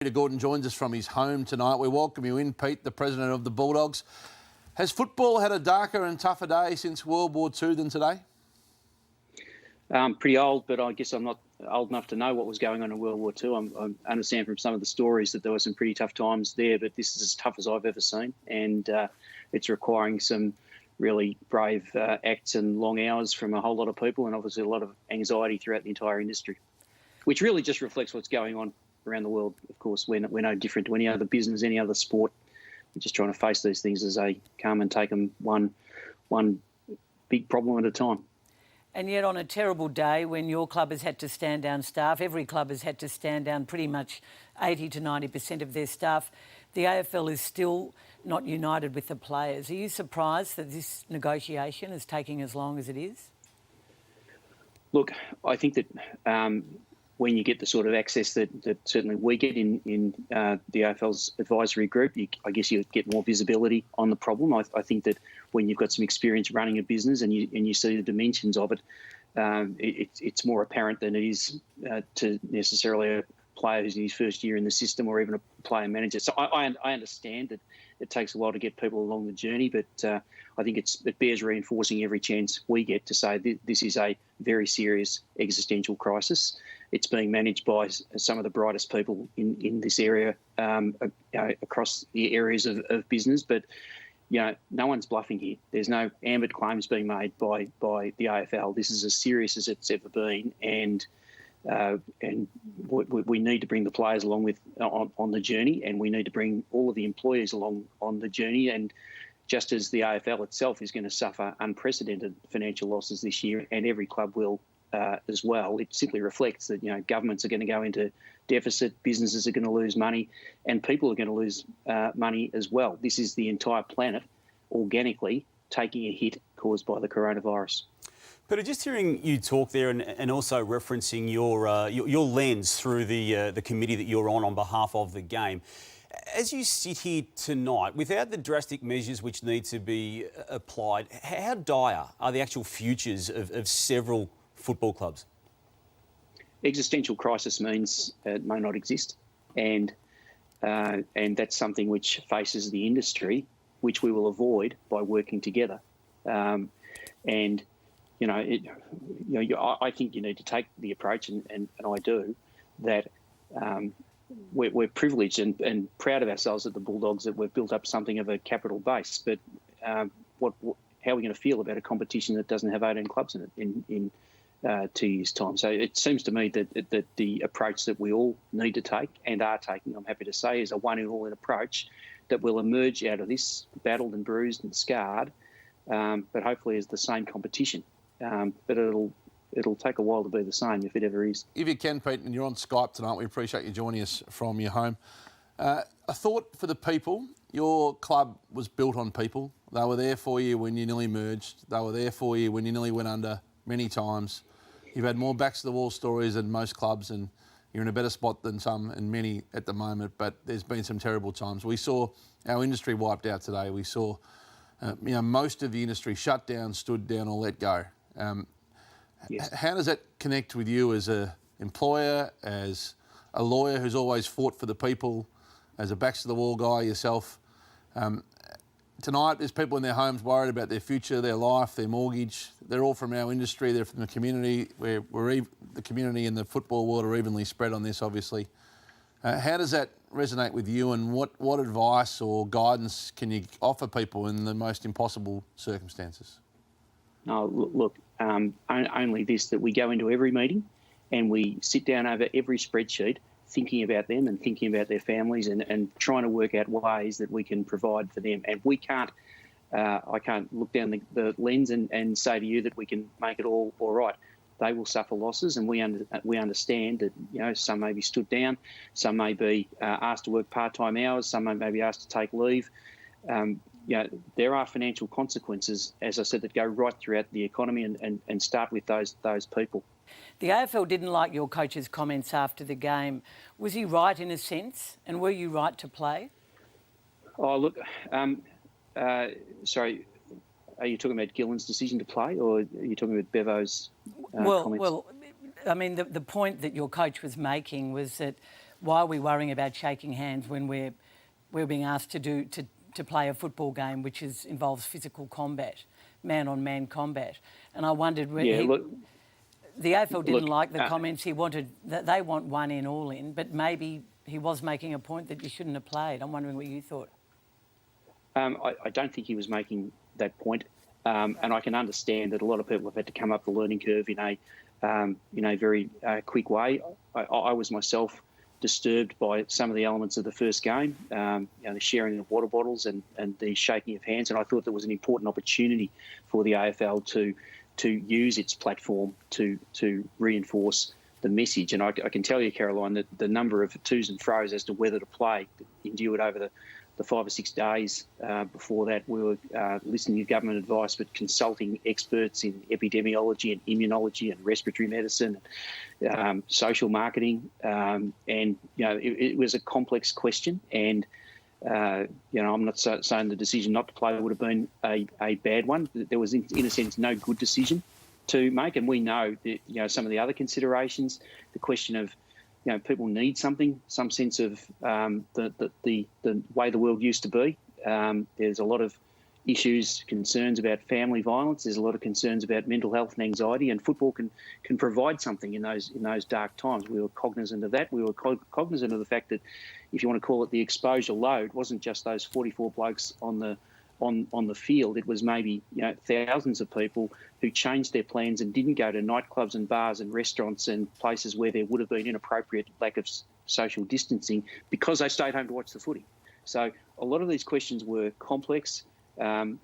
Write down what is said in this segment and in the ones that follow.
Peter Gordon joins us from his home tonight. We welcome you in, Pete, the president of the Bulldogs. Has football had a darker and tougher day since World War II than today? Pretty old, but I guess I'm not old enough to know what was going on in World War II. I understand from some of the stories that there were some pretty tough times there, but this is as tough as I've ever seen, and it's requiring some really brave acts and long hours from a whole lot of people, and obviously a lot of anxiety throughout the entire industry, which really just reflects what's going on around the world. Of course, we're no different to any other business, any other sport. We're just trying to face these things as they come and take them one big problem at a time. And yet on a terrible day when your club has had to stand down staff, every club has had to stand down pretty much 80 to 90% of their staff, the AFL is still not united with the players. Are you surprised that this negotiation is taking as long as it is? Look, I think that when you get the sort of access that certainly we get in the AFL's advisory group, I guess you get more visibility on the problem. I think that when you've got some experience running a business and you see the dimensions of it, it's more apparent than it is to necessarily a player who's in his first year in the system or even a player manager. So I understand that it takes a while to get people along the journey, but I think it bears reinforcing every chance we get to say this is a very serious existential crisis. It's being managed by some of the brightest people in this area across the areas of business, but no one's bluffing here. There's no ambit claims being made by the AFL. This is as serious as it's ever been, and we need to bring the players along on the journey, and we need to bring all of the employees along on the journey. And just as the AFL itself is going to suffer unprecedented financial losses this year, and every club will as well, it simply reflects that governments are going to go into deficit, businesses are going to lose money, and people are going to lose money as well. This is the entire planet organically taking a hit caused by the coronavirus. Peter, just hearing you talk there and also referencing your lens through the committee that you're on behalf of the game, as you sit here tonight, without the drastic measures which need to be applied, how dire are the actual futures of several football clubs? Existential crisis means it may not exist, and that's something which faces the industry, which we will avoid by working together. I think you need to take the approach, and I do, that we're privileged and proud of ourselves at the Bulldogs that we've built up something of a capital base. But how are we going to feel about a competition that doesn't have 18 clubs in it in 2 years' time? So it seems to me that the approach that we all need to take and are taking, I'm happy to say, is a one-and-all approach that will emerge out of this battled and bruised and scarred, but hopefully as the same competition. But it'll take a while to be the same, if it ever is. If you can, Pete, and you're on Skype tonight, we appreciate you joining us from your home. A thought for the people. Your club was built on people. They were there for you when you nearly merged. They were there for you when you nearly went under many times. You've had more backs-to-the-wall stories than most clubs, and you're in a better spot than some and many at the moment, but there's been some terrible times. We saw our industry wiped out today. We saw most of the industry shut down, stood down, or let go. Yes. How does that connect with you as an employer, as a lawyer who's always fought for the people, as a backs-to-the-wall guy yourself? Tonight, there's people in their homes worried about their future, their life, their mortgage. They're all from our industry. They're from the community. The community and the football world are evenly spread on this, obviously. How does that resonate with you, and what advice or guidance can you offer people in the most impossible circumstances? No, look, only this, that we go into every meeting and we sit down over every spreadsheet thinking about them and thinking about their families and trying to work out ways that we can provide for them. And we can't, I can't look down the lens and say to you that we can make it all right. They will suffer losses, and we understand that some may be stood down, some may be asked to work part-time hours, some may be asked to take leave. There are financial consequences, as I said, that go right throughout the economy and start with those people. The AFL didn't like your coach's comments after the game. Was he right in a sense, and were you right to play? Oh, look, sorry, are you talking about Gillen's decision to play, or are you talking about Bevo's comments? Well, I mean, the point that your coach was making was that why are we worrying about shaking hands when we're being asked to play a football game which involves physical combat, man-on-man combat? And I wondered the AFL didn't like the comments. He wanted that they want one in, all in, but maybe he was making a point that you shouldn't have played. I'm wondering what you thought. I don't think he was making that point, and I can understand that a lot of people have had to come up the learning curve in a very quick way. I was myself disturbed by some of the elements of the first game, the sharing of water bottles and the shaking of hands, and I thought there was an important opportunity for the AFL to use its platform to reinforce the message. And I can tell you, Caroline, that the number of to's and fro's as to whether to play endured over the 5 or 6 days before that. We were listening to government advice, but consulting experts in epidemiology and immunology and respiratory medicine, social marketing, and it was a complex question. And I'm not saying the decision not to play would have been a bad one. There was, in a sense, no good decision to make, and we know that some of the other considerations, the question of people need some sense of the way the world used to be. There's a lot of issues, concerns about family violence. There's a lot of concerns about mental health and anxiety, and football can provide something in those dark times. We were cognizant of that. We were cognizant of the fact that, if you want to call it the exposure load, wasn't just those 44 blokes on the field. It was maybe thousands of people who changed their plans and didn't go to nightclubs and bars and restaurants and places where there would have been inappropriate lack of social distancing because they stayed home to watch the footy. So a lot of these questions were complex. And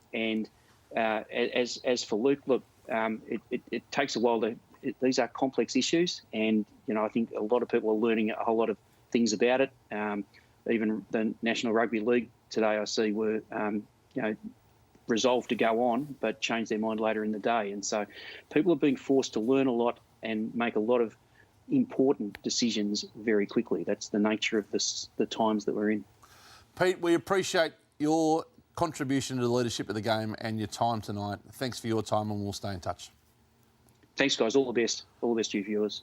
as for Luke, look, it takes a while these are complex issues, and I think a lot of people are learning a whole lot of things about it. Even the National Rugby League today, I see, were resolved to go on, but changed their mind later in the day. And so people are being forced to learn a lot and make a lot of important decisions very quickly. That's the nature of the times that we're in. Pete, we appreciate your contribution to the leadership of the game and your time tonight. Thanks for your time, and we'll stay in touch. Thanks, guys. All the best. All the best to you viewers.